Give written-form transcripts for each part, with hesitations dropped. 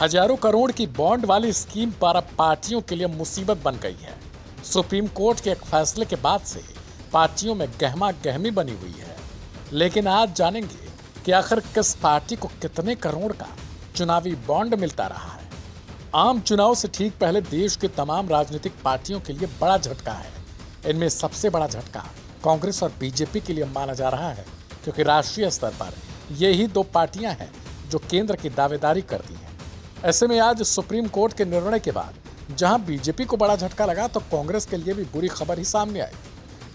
हजारों करोड़ की बॉन्ड वाली स्कीम पर अब पार्टियों के लिए मुसीबत बन गई है। सुप्रीम कोर्ट के एक फैसले के बाद से पार्टियों में गहमा गहमी बनी हुई है। लेकिन आज जानेंगे कि आखिर किस पार्टी को कितने करोड़ का चुनावी बॉन्ड मिलता रहा है। आम चुनाव से ठीक पहले देश के तमाम राजनीतिक पार्टियों के लिए बड़ा झटका है। इनमें सबसे बड़ा झटका कांग्रेस और बीजेपी के लिए माना जा रहा है, क्योंकि राष्ट्रीय स्तर पर यही दो पार्टियां हैं जो केंद्र की दावेदारी करती हैं। ऐसे में आज सुप्रीम कोर्ट के निर्णय के बाद जहां बीजेपी को बड़ा झटका लगा, तो कांग्रेस के लिए भी बुरी खबर ही सामने आई।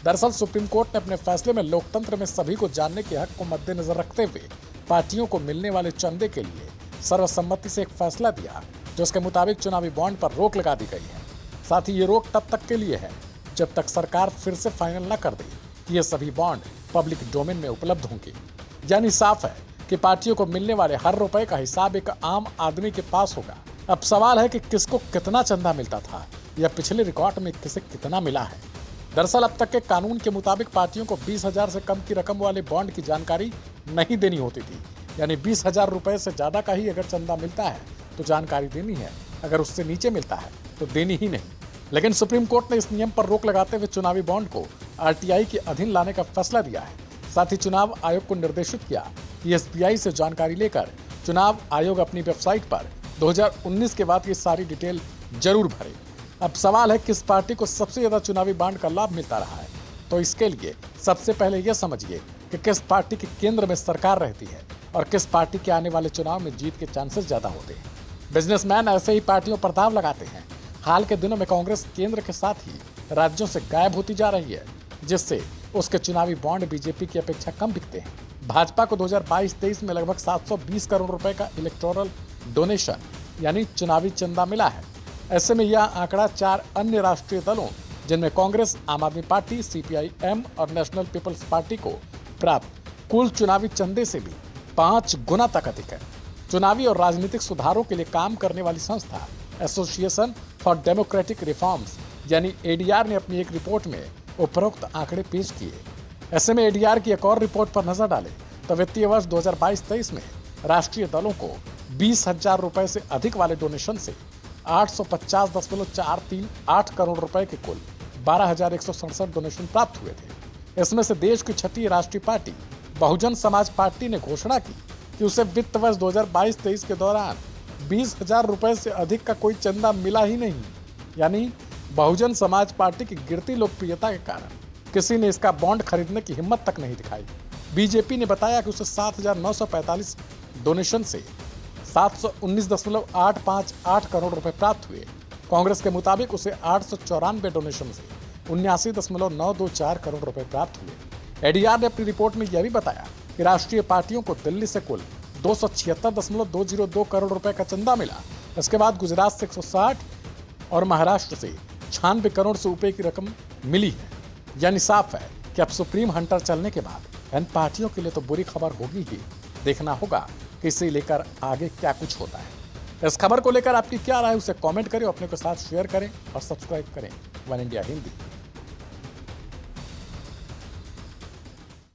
दरअसल सुप्रीम कोर्ट ने अपने फैसले में लोकतंत्र में सभी को जानने के हक को मद्देनजर रखते हुए पार्टियों को मिलने वाले चंदे के लिए सर्वसम्मति से एक फैसला दिया, जिसके मुताबिक चुनावी बॉन्ड पर रोक लगा दी गई है। साथ ही ये रोक तब तक के लिए है जब तक सरकार फिर से फाइनल न कर दे कि ये सभी बॉन्ड पब्लिक डोमेन में उपलब्ध होंगे। यानी साफ है कि पार्टियों को मिलने वाले हर रुपए का हिसाब एक आम आदमी के पास होगा। अब सवाल है कि किसको कितना चंदा मिलता था या पिछले रिकॉर्ड में किसे कितना मिला है। दरअसल अब तक के कानून के मुताबिक पार्टियों को 20,000 से कम की रकम वाले बॉन्ड की जानकारी नहीं देनी होती थी। यानी 20,000 रुपए से ज्यादा का ही अगर चंदा मिलता है तो जानकारी देनी है, अगर उससे नीचे मिलता है तो देनी ही नहीं। लेकिन सुप्रीम कोर्ट ने इस नियम पर रोक लगाते हुए चुनावी बॉन्ड को आरटीआई के अधीन लाने का फैसला दिया है। साथ ही चुनाव आयोग को निर्देशित किया कि एसबीआई से जानकारी लेकर चुनाव आयोग अपनी वेबसाइट पर 2019 के बाद की सारी डिटेल जरूर भरे। अब सवाल है किस पार्टी को सबसे ज्यादा चुनावी बॉन्ड का लाभ मिलता रहा है। तो इसके लिए सबसे पहले यह समझिए कि किस पार्टी के केंद्र में सरकार रहती है और किस पार्टी के आने वाले चुनाव में जीत के चांसेस ज्यादा होते हैं। बिजनेसमैन ऐसे ही पार्टियों पर दाव लगाते हैं। हाल के दिनों में कांग्रेस केंद्र के साथ ही राज्यों से गायब होती जा रही है, जिससे उसके चुनावी बॉन्ड बीजेपी की अपेक्षा कम बिकते हैं। भाजपा को 2022-23 में लगभग 720 करोड़ रुपए का इलेक्टोरल डोनेशन यानी चुनावी चंदा मिला है। ऐसे में यह आंकड़ा 4 अन्य राष्ट्रीय दलों जिनमें कांग्रेस, आम आदमी पार्टी, सीपीआई-एम और नेशनल पीपल्स पार्टी को प्राप्त कुल चुनावी चंदे से भी 5 गुना तक अधिक है। चुनावी और राजनीतिक सुधारों के लिए काम करने वाली संस्था एसोसिएशन फॉर डेमोक्रेटिक रिफॉर्म्स यानी एडीआर ने अपनी एक रिपोर्ट में उपरोक्त आंकड़े पेश किए। ऐसे में एडीआर की एक और रिपोर्ट पर नजर डालें तो वित्तीय वर्ष 2022-23 में राष्ट्रीय दलों को 20,000 रुपए से अधिक वाले डोनेशन से 850.438 करोड़ रुपए के कुल 12,167 डोनेशन प्राप्त हुए थे। इसमें से देश की छठी राष्ट्रीय पार्टी बहुजन समाज पार्टी ने घोषणा की कि उसे वित्त वर्ष 2022-23 के दौरान 20,000 रुपए से अधिक का कोई चंदा मिला ही नहीं। यानी बहुजन समाज पार्टी की गिरती लोकप्रियता के कारण किसी ने इसका बॉन्ड खरीदने की हिम्मत तक नहीं दिखाई। बीजेपी ने बताया कि उसे 7,945 डोनेशन से 719.858 करोड़ रुपए प्राप्त हुए। कांग्रेस के मुताबिक उसे 894 डोनेशन से 79.924 करोड़ रुपए प्राप्त हुए। एडीआर ने अपनी रिपोर्ट में यह भी बताया कि राष्ट्रीय पार्टियों को दिल्ली से कुल 276.202 करोड़ रुपए का चंदा मिला। इसके बाद गुजरात से 160 और महाराष्ट्र से 96 करोड़ से रुपए की रकम मिली है। यानी साफ है कि अब सुप्रीम हंटर चलने के बाद इन पार्टियों के लिए तो बुरी खबर होगी ही। देखना होगा कि इसे लेकर आगे क्या कुछ होता है। इस खबर को लेकर आपकी क्या राय है उसे कमेंट करें, अपने के साथ शेयर करें और सब्सक्राइब करें वन इंडिया हिंदी।